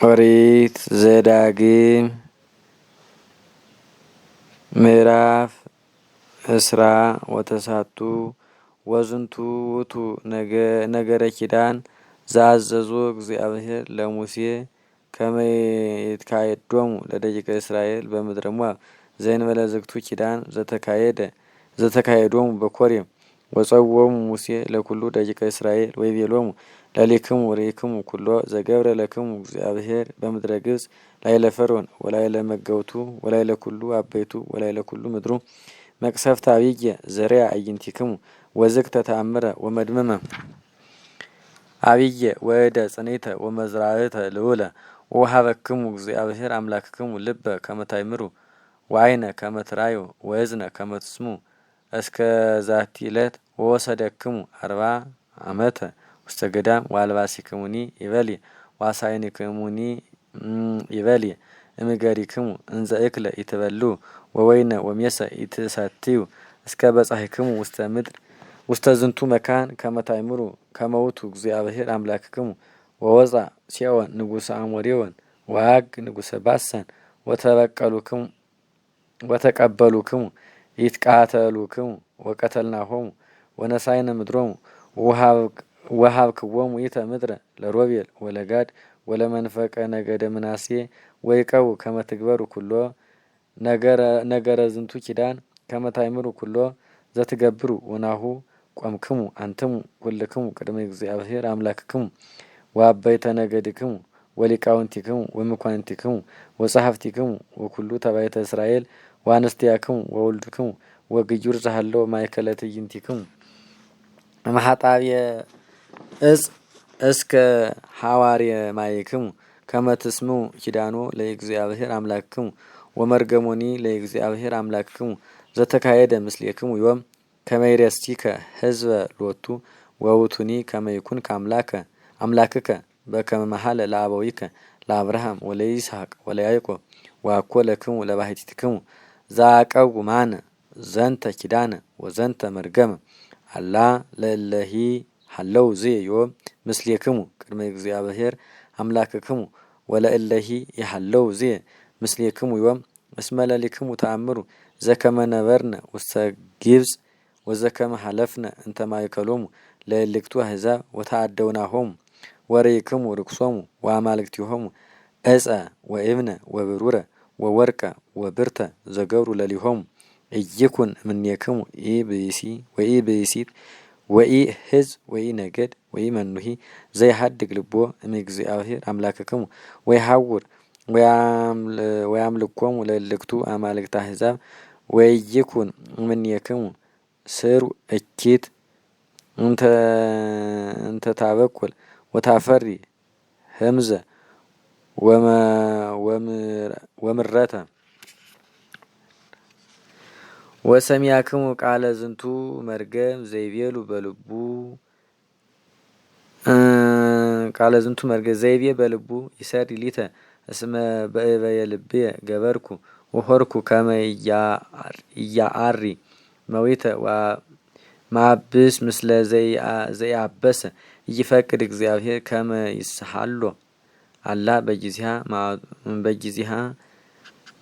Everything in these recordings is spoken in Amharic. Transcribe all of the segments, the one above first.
ኦሪት ዘዳግም ምዕራፍ እስራ ወተሳቱ ወዝንቱ ውእቱ ነገረ ኪዳን ዘአዘዞ እግዚአብሔር ለሙሴ ከመ ይትካየዶሙ ለደቂቀ እስራኤል በምድረ ሞዓብ ዘእንበለ ዝግቱ ኪዳን ዘተካየዶሙ በኮሬብ ወጸውዖሙ ሙሴ ለኩሉ ደቂቀ እስራኤል ወይቤሎሙ ለሊክሙ ርኢክሙ ኩሎ ዘገብረ ለክሙ እግዚአብሔር በምድረ ግብጽ ላዕለ ፈርዖን ወላዕለ መገብቱ ወላዕለ ኩሉ አበይቱ ወላዕለ ኩሉ ምድሩ መቅሰፍተ አብየ ዘርአ አዕይንቲክሙ ወዝግተ ተአምረ ወመድመመ አብየ ወእደ ጽኔተ ወመዝራዕተ ልዑለ ወወሀበክሙ እግዚአብሔር አምላክክሙ ልበ ከመ ታእምሩ ወዐይነ ከመ ትራዩ ወእዝነ ከመ ትስሙ እስከ ዛቲ ዕለት ወወሰደክሙ 40 ዓመተ ውስተ ገዳም ወአልባሲክሙኒ ይበልዕ ወአሳይኒክሙኒ ይበልዕ እምገሪክሙ እንዘ እክለ ይትበልዑ ወወይነ ወሜሰ ይትሰትዩ እስከ በጻሕክሙ ውስተ ምድር ውስተ ዝንቱ መካን ከመ ታእምሩ ከመ ውእቱ እግዚአብሔር አምላክክሙ ወወፃ ሴዖን ንጉሰ አሞሬዎን ወዐግ ንጉሰ ባሳን ወተቀበሉክሙ ይትቃተሉክሙ ወቀተልናሆሙ ወነሳይነ ምድሮሙ ወሀብክዎሙ ይእተ ምድረ ለሮቤል ወለጋድ ወለመንፈቀ ነገደ ምናሴ ወይቀቡ ከመ ትግበሩ ኩሎ ነገረ ዝንቱ ኪዳን ከመ ታእምሩ ኩሎ ዘትገብሩ ወናሁ ቆምክሙ አንትሙ ኩልክሙ ቅድመ እግዚአብሔር አምላክክሙ ወአበይተ ነገድክሙ ወሊቃውንቲክሙ ወመኳንንቲክሙ ወጸሐፍቲክሙ ወኩሉ ተባይተ እስራኤል ወአንስቲያክሙ ወወልድክሙ ወግዩር ዘሃለወ ማእከለ ትዕይንቲክሙ እምኃጣብየ እጽ እስከ ሐዋርየ ማይክሙ ከመ ትስምዑ ኪዳኖ ለእግዚአብሔር አምላክክሙ ወመርገሞኒ ለእግዚአብሔር አምላክክሙ ዘተካየደ ምስሌክሙ ዮም ከመ ይሬስቲከ ሕዝበ ሎቱ ወውእቱኒ ከመ ይኩን አምላክከ በከመ መሐለ ለአበዊከ ለአብርሃም ወለይስሐቅ ወለያዕቆብ ወአኮ ለክሙ ለባሕቲትክሙ ዘአቀብኩ ማነ ዘንተ ኪዳነ ወዘንተ መርገመ አላ ለእለሂ ሀለው ዝየ ዮም ምስሌክሙ ቅድመ እግዚአብሔር አምላክክሙ ወለእለሂ ይሀለው ዝየ ምስሌክሙ ዮም እስመ ለሊክሙ ተአምሩ ዘከመ ነበርነ ውስተ ግብጽ ወዘከመ ሀለፍነ እንተ ማእከሎሙ ለእልክቱ አሕዛብ ወተአደውናሆሙ ወርኢክሙ ርክሶሙ ወአማልክቲሆሙ ዕፀ ወእብነ ወብሩረ ወወርቀ ወብርተ ዘገብሩ ለሊሆሙ ኢይኩን እምኔክሙ ኢብእሲ ወኢብእሲት ወኢሕዝብ ወኢነገድ ወኢመኑሂ ዘይሀድግ ልቦ እምእግዚአብሔር አምላክክሙ ወይሐውር ወያምልኮሙ ለእልክቱ አማልክተ አሕዛብ ወኢይኩን እምኔክሙ ስሩ እኪት እንተ ታበቁል ወታፈሪ ህምዘ ወምረተ ወሰሚያክሙ ቃለ ዝንቱ መርገም ዘይቤሉ በልቡ ዘይቤ በልቡ ይሰሪ ሊተ እስመ በእበየ ልብየ ገበርኩ ወሆርኩ ከመ ኢያአሪ መዊተ ማብስ ምስለ ዘይአበሰ ይፈቅድ እግዚአብሔር ከመ ይስሐሎ አላ በጊዜሃ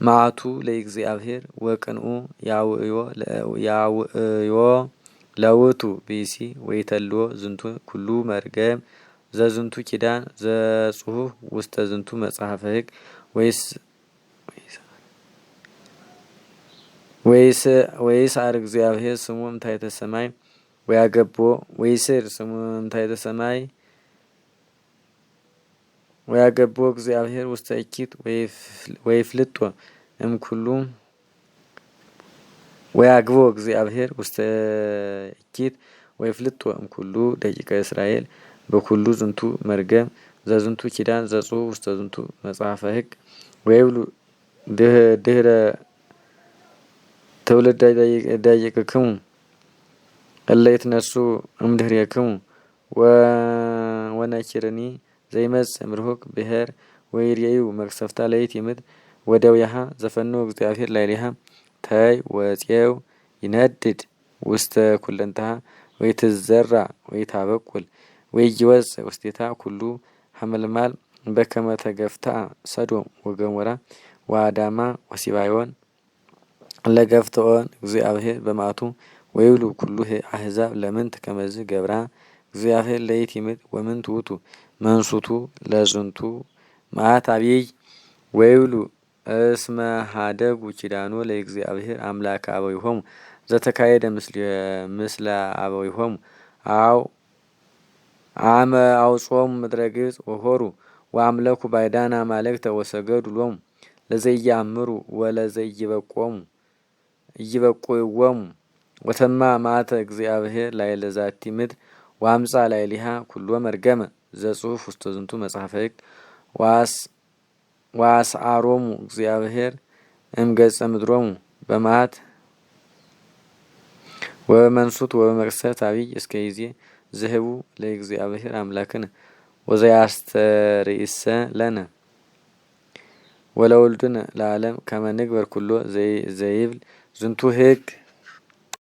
ማዕቱ ለእግዚአብሔር ወቅንኡ ያውእዮ ለውእቱ ብእሲ ወይተልዎ ዝንቱ ኩሉ መርገም ዘዝንቱ ኪዳን ዘጽሑፍ ውስተ ዝንቱ መጽሐፈ ሕግ ወይስዓር እግዚአብሔር ስሙ እምታሕተ ሰማይ ወያገብኦ ወይስር ስሙ እምታሕተ ሰማይ ወያገብኦ እግዚአብሔር ውስተ እኪት ወይፍልጦ እምኩሉ ወያግቦ እግዚአብሔር ውስተ እኪት ወይፍልጦ እምኩሉ ደቂቀ እስራኤል በኩሉ ዝንቱ መርገም ዘዝንቱ ኪዳን ዘጽሑፍ ውስተ ዝንቱ መጽሐፈ ሕግ ወይብሉ ድህረ ትውልደ ደቂቅክሙ እለ ይትነሱ እምድኅሬክሙ ወነኪርኒ ዘይመጽእ እምርሁቅ ብሔር ወይሬዩ መቅሰፍታ ለይእቲ ምድር ወደዊሃ ዘፈኖ እግዚአብሔር ላዕሌሃ ተይ ወፄው ይነድድ ውስተ ኩለንተሃ ወይትዘራ ወይታበቁል ወይይወፅእ ውስቴታ ኩሉ ሐመልማል በከመ ተገፍትአ ሰዶም ወገሞራ ወአዳማ ወሲባዮን ለገፍትኦን እግዚአብሔር በመዓቱ ወይብሉ ኩሉ አሕዛብ ለምንት ከመዝ ገብራ እግዚአብሔር ለይእቲ ወምንት ውእቱ መንሱቱ ለዝንቱ መዓት አብይ ወይብሉ እስመ ሀደጉ ኪዳኖ ለእግዚአብሔር አምላከ አበዊሆሙ ዘተካየደ ምስለ አበዊሆሙ አመ አውጾሙ ምድረ ግብጽ ወሆሩ ወአምለኩ ባዕዳነ አማልክተ ወሰገዱ ሎሙ ለዘኢያእምሩ ወለዘኢይበቁዎሙ ወተማ መዓተ እግዚአብሔር ላዕለ ዛቲ ምድር ወአምጻ ላዕሌሃ ኩሎ መርገመ ዘጽሑፍ ውስተ ዝንቱ መጽሐፈ ሕግ ወአስዓሮሙ እግዚአብሔር እምገጸ ምድሮሙ በመዓት ወበመንሱት ወበመቅሰፍት አብይ እስከ ጊዜ ዝህቡ ለእግዚአብሔር አምላክነ ወዘያስተርእሰ ለነ ወለወልድነ ለዓለም ከመ ንግበር ኩሎ ዘይብል ዝንቱ ሕግ